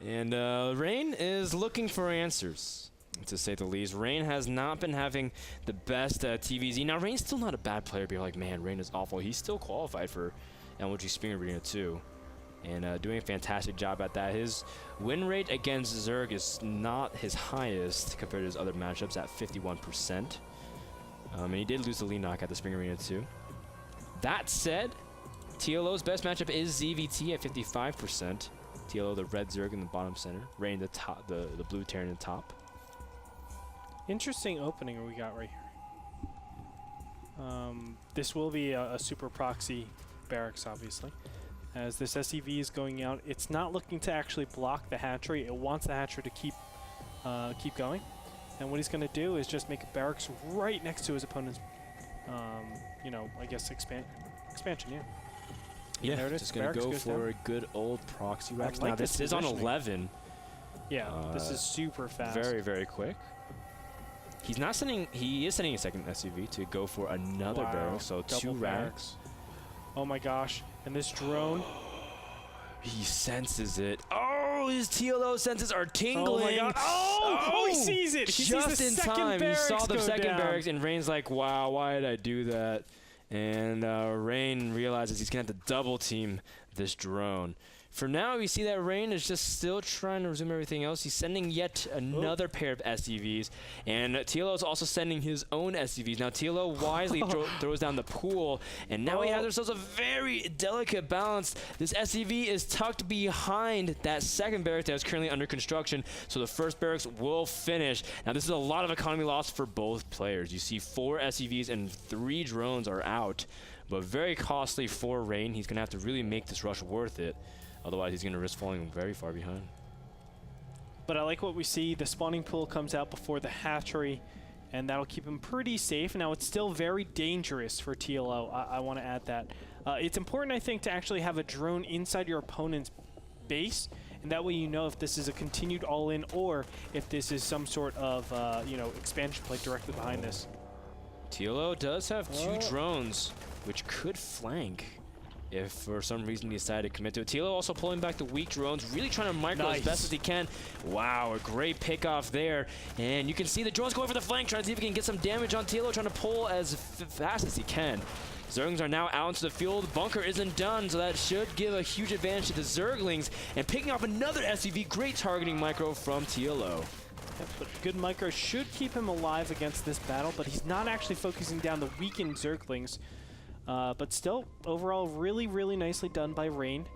And Rain is looking for answers, to say the least. Rain has not been having the best TVZ. Now, Rain's still not a bad player, but you're like, man, Rain is awful. He's still qualified for MLG Spring Arena 2. And doing a fantastic job at that. His win rate against Zerg is not his highest compared to his other matchups at 51%. And he did lose the lead knock at the Spring Arena 2. That said, TLO's best matchup is ZVT at 55%. TLO, the red Zerg in the bottom center. Rain, the top, the blue Terran in the top. Interesting opening we got right here. This will be a super proxy barracks, obviously. As this SCV is going out, it's not looking to actually block the hatchery. It wants the hatchery to keep going. And what he's going to do is just make a barracks right next to his opponent's, you know, I guess expansion, yeah. Yeah, there it is. Just going to go for a good old proxy rack. Like now, this is on 11. Yeah, this is super fast. Very, very quick. He's not sending, he is sending a second SCV to go for another barracks, so double 2 racks. Oh my gosh, and this drone. He senses it. Oh, his TLO senses are tingling. Oh my god. Oh, he sees it. He just sees the in time. He saw the second down. barracks, and Rain's like, wow, why did I do that? And Rain realizes he's going to have to double team this drone. For now, we see that Rain is just still trying to resume everything else. He's sending yet another pair of SCVs, and TLO is also sending his own SCVs. Now, TLO wisely throws down the pool, and now we have ourselves a very delicate balance. This SCV is tucked behind that second barracks that is currently under construction, so the first barracks will finish. Now, this is a lot of economy loss for both players. You see 4 SCVs and 3 drones are out, but very costly for Rain. He's going to have to really make this rush worth it. Otherwise, he's going to risk falling very far behind. But I like what we see. The spawning pool comes out before the hatchery, and that'll keep him pretty safe. Now, it's still very dangerous for TLO. I want to add that. It's important, I think, to actually have a drone inside your opponent's base, and that way you know if this is a continued all-in or if this is some sort of, you know, expansion play directly behind this. TLO does have 2 drones, which could flank if for some reason he decided to commit to it. TLO also pulling back the weak drones, really trying to micro as best as he can. Wow, a great pick off there. And you can see the drones going for the flank, trying to see if he can get some damage on TLO, trying to pull as fast as he can. Zerglings are now out into the field. The bunker isn't done, so that should give a huge advantage to the Zerglings. And picking off another SCV, great targeting micro from TLO. Yep, but good micro should keep him alive against this battle, but he's not actually focusing down the weakened Zerglings. But still, overall, really, really nicely done by Rain.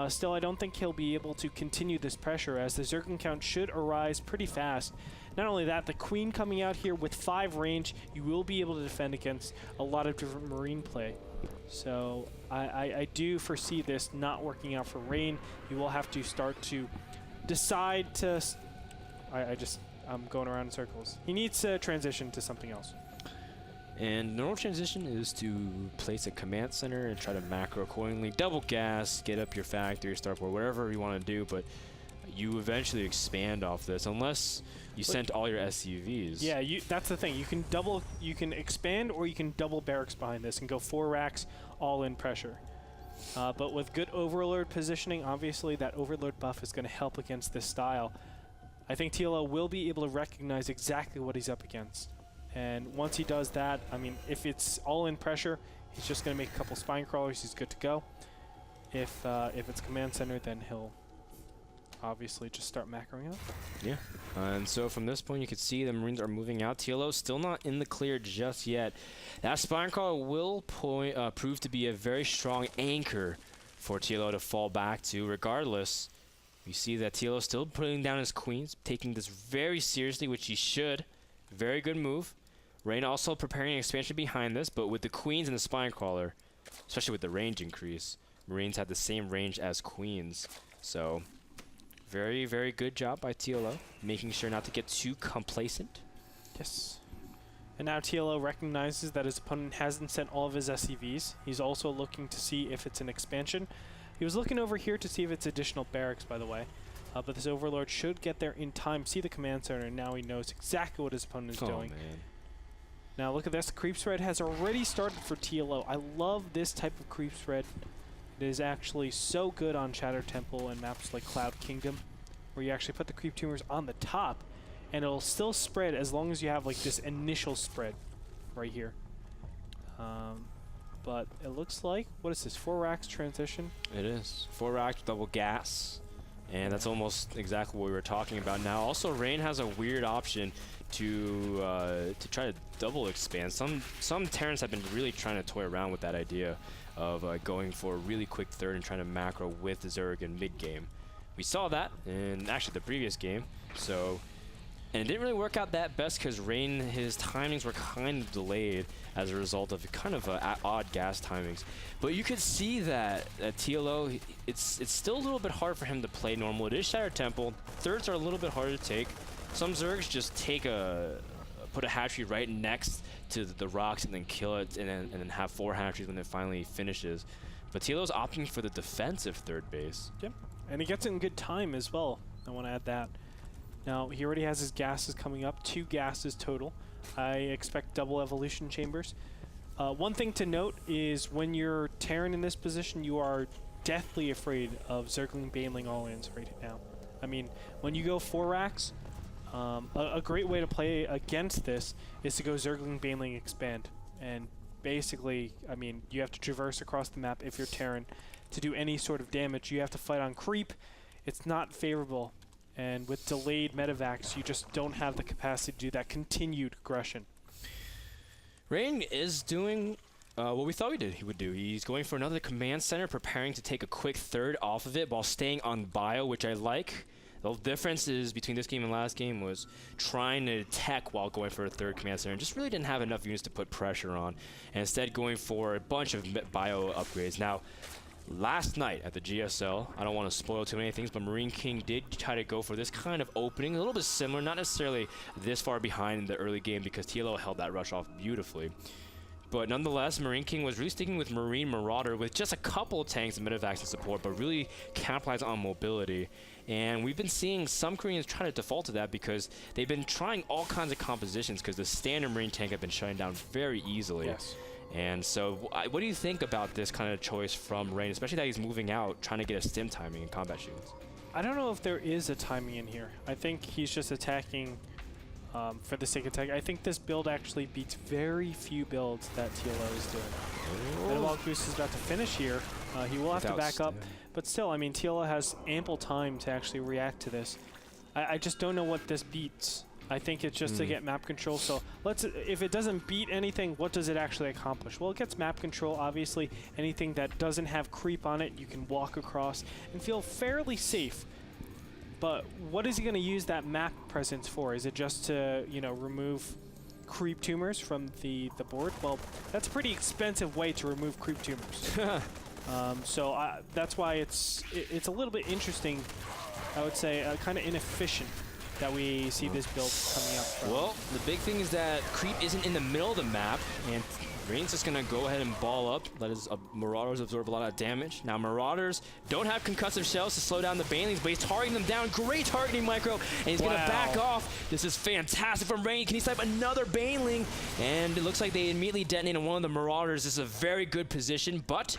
Still, I don't think he'll be able to continue this pressure, as the Zergling count should arise pretty fast. Not only that, the Queen coming out here with 5 range, you will be able to defend against a lot of different Marine play. So I do foresee this not working out for Rain. You will have to start to decide to... I'm going around in circles. He needs to transition to something else. And normal transition is to place a command center and try to macro accordingly. Double gas, get up your factory, starport, whatever you want to do, but you eventually expand off this unless you sent all your SCVs. Yeah, that's the thing. You can expand or you can double barracks behind this and go 4 racks all in pressure. But with good overlord positioning, obviously that overlord buff is going to help against this style. I think TLO will be able to recognize exactly what he's up against. And once he does that, I mean, if it's all in pressure, he's just going to make a couple spine crawlers. He's good to go. If it's command center, then he'll obviously just start macroing up. Yeah. And so from this point, you can see the Marines are moving out. TLO still not in the clear just yet. That spine crawler will prove to be a very strong anchor for TLO to fall back to. Regardless, you see that TLO still putting down his queens, taking this very seriously, which he should. Very good move. Rain also preparing an expansion behind this, but with the queens and the spine crawler, especially with the range increase, Marines have the same range as queens. So very, very good job by TLO, making sure not to get too complacent. Yes. And now TLO recognizes that his opponent hasn't sent all of his SCVs. He's also looking to see if it's an expansion. He was looking over here to see if it's additional barracks, by the way. But this Overlord should get there in time, see the command center, and now he knows exactly what his opponent is doing. Man. Now look at this, the creep spread has already started for TLO. I love this type of creep spread. It is actually so good on Shadow Temple and maps like Cloud Kingdom. where you actually put the creep tumors on the top, and it'll still spread as long as you have like this initial spread right here. But it looks like, what is this, 4 racks transition? It is. 4 racks, double gas. And that's almost exactly what we were talking about now. Also, Rain has a weird option to try to double expand. Some Terrans have been really trying to toy around with that idea of going for a really quick third and trying to macro with Zerg in mid-game. We saw that in actually the previous game. And it didn't really work out that best because Rain, his timings were kind of delayed as a result of kind of odd gas timings. But you could see that at TLO, it's still a little bit hard for him to play normal. It is Shattered Temple. Thirds are a little bit harder to take. Some Zergs just put a hatchery right next to the rocks and then kill it, and then have 4 hatcheries when it finally finishes. But TLO's opting for the defensive third base. Yep, and he gets it in good time as well. I want to add that. Now, he already has his gases coming up, 2 gases total. I expect double evolution chambers. One thing to note is when you're Terran in this position, you are deathly afraid of Zergling Baneling all-ins right now. I mean, when you go 4 racks, a great way to play against this is to go Zergling Baneling expand. And basically, I mean, you have to traverse across the map if you're Terran. To do any sort of damage, you have to fight on creep. It's not favorable. And with delayed medevacs, you just don't have the capacity to do that continued aggression. Rain is doing what we thought he would do. He's going for another command center, preparing to take a quick third off of it while staying on bio, which I like. The difference is between this game and last game was trying to tech while going for a third command center and just really didn't have enough units to put pressure on, and instead going for a bunch of bio upgrades. Now, last night at the GSL, I don't want to spoil too many things, but Marine King did try to go for this kind of opening, a little bit similar, not necessarily this far behind in the early game because TLO held that rush off beautifully. But nonetheless, Marine King was really sticking with Marine Marauder with just a couple of tanks and medevacs and support, but really capitalized on mobility. And we've been seeing some Koreans try to default to that because they've been trying all kinds of compositions because the standard Marine tank have been shutting down very easily. Yes. And so, what do you think about this kind of choice from Rain, especially that he's moving out, trying to get a stim timing in combat shoots? I don't know if there is a timing in here. I think he's just attacking for the sake of attack. I think this build actually beats very few builds that TLO is doing. And while Goose is about to finish here, he will have to back up. But still, I mean, TLO has ample time to actually react to this. I just don't know what this beats. I think it's just to get map control. So if it doesn't beat anything, what does it actually accomplish? Well, it gets map control. Obviously, anything that doesn't have creep on it, you can walk across and feel fairly safe. But what is he going to use that map presence for? Is it just to, you know, remove creep tumors from the board? Well, that's a pretty expensive way to remove creep tumors. So that's why it's a little bit interesting. I would say kind of inefficient that we see this build coming up from. Well, the big thing is that creep isn't in the middle of the map, and Rain's just gonna go ahead and ball up, let his Marauders absorb a lot of damage. Now, Marauders don't have concussive shells to slow down the Banelings, but he's targeting them down. Great targeting, Micro, and he's gonna back off. This is fantastic from Rain. Can he snipe another Baneling? And it looks like they immediately detonate on one of the Marauders. This is a very good position, but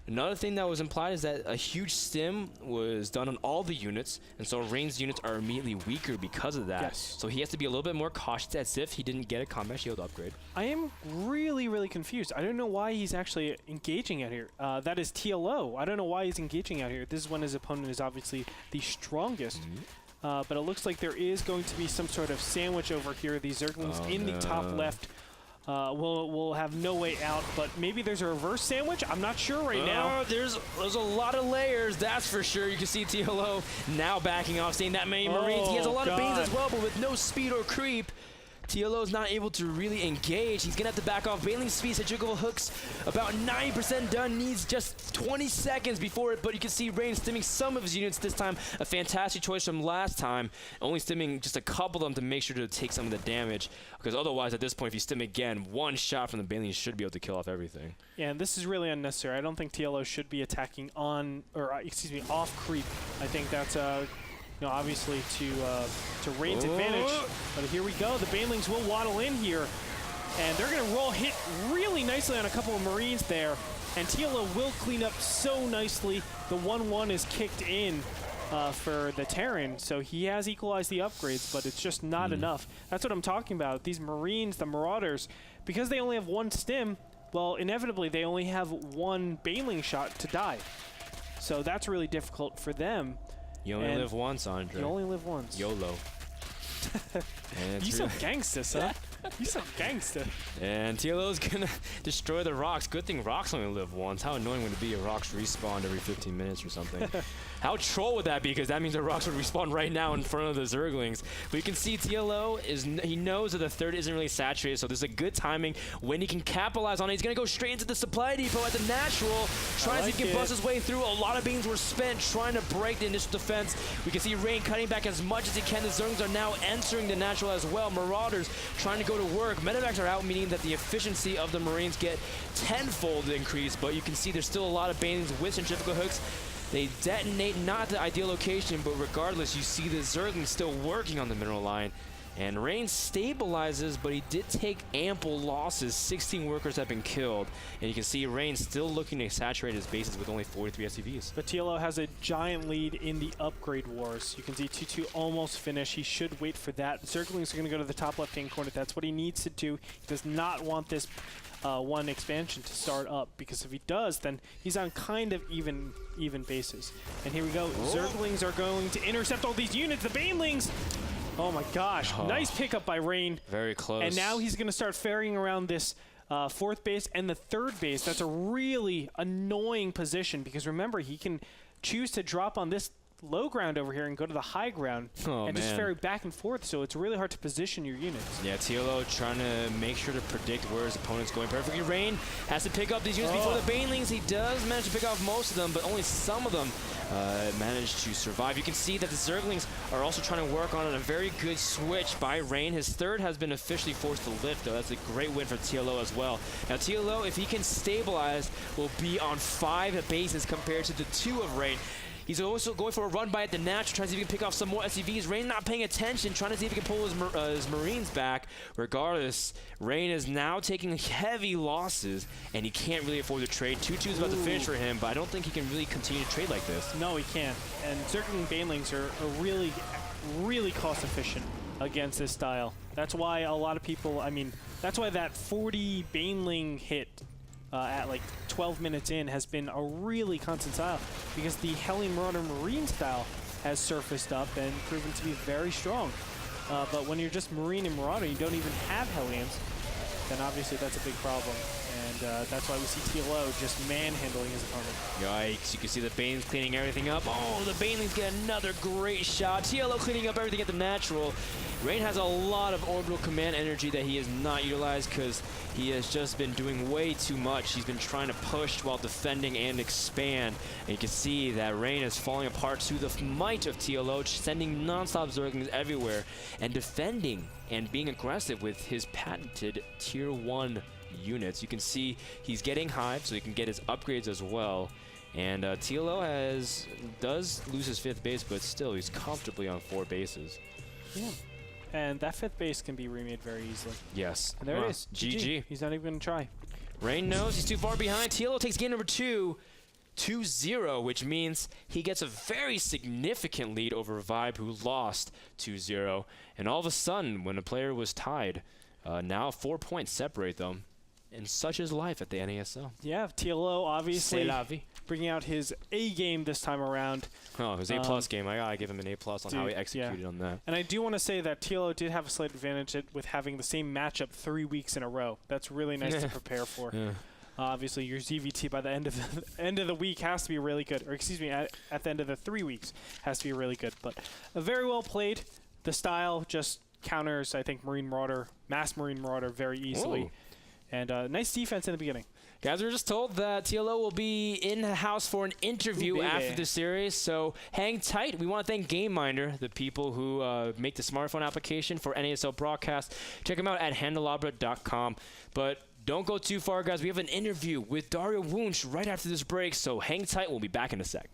another thing that was implied is that a huge stim was done on all the units, and so Rain's units are immediately weaker because of that. Yes. So he has to be a little bit more cautious as if he didn't get a combat shield upgrade. I am really, really confused. I don't know why he's actually engaging out here. That is TLO. I don't know why he's engaging out here. This is when his opponent is obviously the strongest. But it looks like there is going to be some sort of sandwich over here. These Zerglings in the top left will have no way out, but maybe there's a reverse sandwich? I'm not sure right now. There's a lot of layers, that's for sure. You can see TLO now backing off, seeing that many Marines. He has a lot of Banes as well, but with no speed or creep, TLO is not able to really engage. He's gonna have to back off. Baneling speed, Centrifugal hooks about 90% done, needs just 20 seconds before it, but you can see Rain stimming some of his units this time. A fantastic choice from last time, only stimming just a couple of them to make sure to take some of the damage, because otherwise at this point, if you stim again, one shot from the Baneling should be able to kill off everything. Yeah, and this is really unnecessary. I don't think TLO should be attacking on, or excuse me, off creep. I think that's obviously to Rain's advantage. But here we go. The Banelings will waddle in here, and they're going to hit really nicely on a couple of Marines there. And TLO will clean up so nicely. The 1-1 is kicked in. for the Terran, so he has equalized the upgrades, but it's just not enough. That's what I'm talking about. These Marines, the Marauders, because they only have one stim, well, inevitably they only have one Baneling shot to die. So that's really difficult for them. You only live once, Andre. You only live once. YOLO. You so gangsta, son. You so gangsta. And TLO's gonna destroy the rocks. Good thing rocks only live once. How annoying would it be if rocks respawned every 15 minutes or something? How troll would that be? Because that means the rocks would respawn right now in front of the Zerglings. But you can see TLO he knows that the third isn't really saturated, so there's a good timing when he can capitalize on it. He's gonna go straight into the supply depot at the natural, trying to see if he can bust his way through. A lot of beans were spent trying to break the initial defense. We can see Rain cutting back as much as he can. The Zerglings are now entering the natural as well. Marauders trying to go to work. Medevacs are out, meaning that the efficiency of the Marines get tenfold increase, but you can see there's still a lot of Banelings with centrifugal hooks. They detonate not at the ideal location, but regardless, you see the Zerglings still working on the mineral line. And Rain stabilizes, but he did take ample losses. 16 workers have been killed. And you can see Rain still looking to saturate his bases with only 43 SCVs. But TLO has a giant lead in the upgrade wars. You can see 2-2 almost finished. He should wait for that. Zerglings are going to go to the top left-hand corner. That's what he needs to do. He does not want this one expansion to start up, because if he does, then he's on kind of even bases. And here we go. Zerglings are going to intercept all these units. The Banelings! Oh my gosh, nice pickup by Rain. Very close. And now he's going to start ferrying around this fourth base and the third base. That's a really annoying position, because remember, he can choose to drop on this low ground over here and go to the high ground and just ferry back and forth, so it's really hard to position your units. Yeah, TLO trying to make sure to predict where his opponent's going perfectly. Rain has to pick up these units before the Banelings. He does manage to pick off most of them, but only some of them managed to survive. You can see that the Zerglings are also trying to work on a very good switch by Rain. His third has been officially forced to lift, though. That's a great win for TLO as well. Now, TLO, if he can stabilize, will be on 5 bases compared to the 2 of Rain. He's also going for a run by at the natural, trying to see if he can pick off some more SCVs. Rain not paying attention, trying to see if he can pull his Marines back. Regardless, Rain is now taking heavy losses, and he can't really afford to trade. 2-2 is about to finish for him, but I don't think he can really continue to trade like this. No, he can't. And Zergling Banelings are really, really cost efficient against this style. That's why a lot of people, I mean, that's why that 40 Baneling hit at like 12 minutes in has been a really constant style, because the Hellion Marauder Marine style has surfaced up and proven to be very strong. But when you're just Marine and Marauder, you don't even have Hellions, then obviously that's a big problem. And that's why we see TLO just manhandling his opponent. Yikes, you can see the Banes cleaning everything up. Oh, the Banelings get another great shot. TLO cleaning up everything at the natural. Rain has a lot of orbital command energy that he has not utilized, because he has just been doing way too much. He's been trying to push while defending and expand. And you can see that Rain is falling apart to the might of TLO, sending non-stop Zerglings everywhere and defending and being aggressive with his patented Tier 1 units. You can see he's getting hive, so he can get his upgrades as well. And TLO does lose his 5th base, but still he's comfortably on 4 bases. Yeah. And that 5th base can be remade very easily. Yes. And there it is. GG. He's not even going to try. Rain knows he's too far behind. TLO takes game number 2, 2-0, which means he gets a very significant lead over Vibe, who lost 2-0. And all of a sudden, when a player was tied, now 4 points separate them. And such is life at the NASL. Yeah, TLO obviously bringing out his A game this time around. Oh, his A+ game. I gotta give him an A+ on how he executed on that. And I do want to say that TLO did have a slight advantage with having the same matchup 3 weeks in a row. That's really nice to prepare for. Yeah. Obviously, your ZVT by the end of the week has to be really good, or excuse me, at the end of the 3 weeks has to be really good. But very well played. The style just counters, I think, Mass Marine Marauder very easily. Whoa. And nice defense in the beginning. Guys, we were just told that TLO will be in the house for an interview after the series, so hang tight. We want to thank GameMinder, the people who make the smartphone application for NASL broadcast. Check them out at handelabra.com. But don't go too far, guys. We have an interview with Dario Wunsch right after this break, so hang tight. We'll be back in a sec.